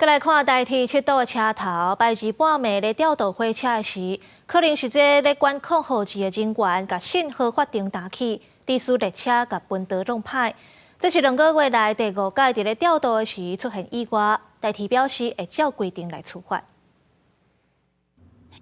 再来看台铁7堵的车头，白日半暝咧调度火车时，可能是这咧管控号志的人员，甲信号发电打起，致使列车甲分道弄歹。这是2个月来第5届伫咧调度的时出现意外，台铁表示会照规定来处罚。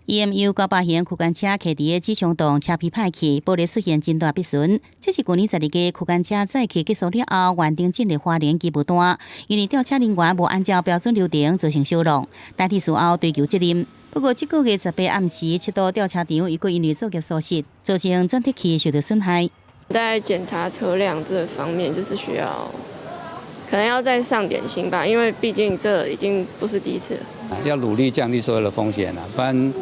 EMU 900型区间车徛伫个机场洞车皮歹去，玻璃出现真大破损。这是去年12月区间车载客结束了后，原定进入花莲机务段，因为吊车人员无按照标准流程造成伤亡，台铁事后追究责任。不过，这个月18暗时7堵吊车场又因为作业疏失，造成转铁器受到损害。在检查车辆这方面，就是需要可能要再上点心吧，因为毕竟这已经不是第一次了。要努力降低所有的风险啊，不然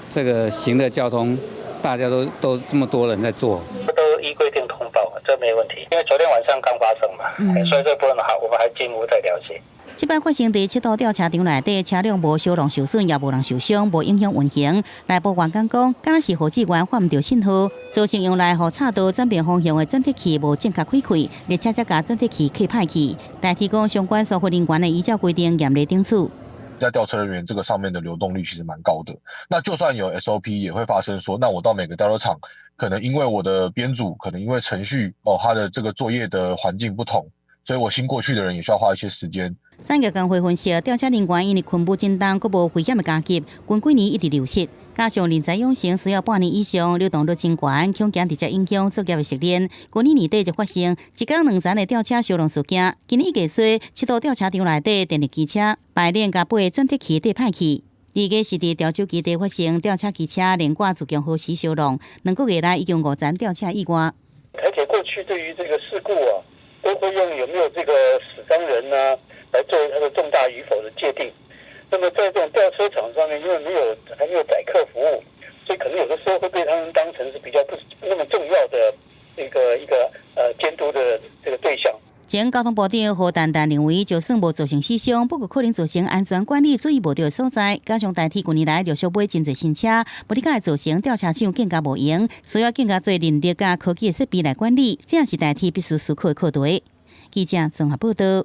这个行的交通，大家都这么多人在做，都依规定通报，这没问题。因为昨天晚上刚发生嘛，所以这部分好，我们还进一步再了解。这摆发生在7堵吊车场内底，车辆无烧弄受损，也无人受伤，无影响运行。内部员工讲，敢若是号志员发唔到信号，造成用来互岔道转变方向的转铁器无正确开开，列车才甲转铁器开歹去。台铁讲相关守护人员的依照规定严厉顶处。在吊车人员这个上面的流动率其实蛮高的，那就算有 SOP 也会发生说，那我到每个吊车厂，可能因为我的编组，可能因为程序它的这个作业的环境不同，所以我新过去的人也需要花一些时间。产业工会分析，吊车人员因为困不正当，佫无危险的加急，近几年一直流失，加上人才养成需要半年以上，流动率真悬，恐惊直接影响作业的熟练。去年年底就发生一天2层的吊车烧弄事件，今年1月7堵吊车场内底电力机车排练甲8个转铁器底歹去。2月是伫潮州基地发生吊车机车连挂自强号时烧弄，2个月来已经5件吊车意外。台铁过去对于这个事故都会用有没有这个死伤人来作为它的重大与否的界定。那么在这种吊车场上面，因为还没有载客服务，所以可能有的时候会被他们当成是比较不那么重要的一个监督的这个对象。前交通部长何丹丹认为，就算无造成死伤，不过可能造成安全管理注意无到的所在。加上台铁近年来陆续买真侪新车，无理解造成吊车厂更加无用，需要更加多人力甲科技的设备来管理，这也是台铁必须思考的课题。记者综合报道。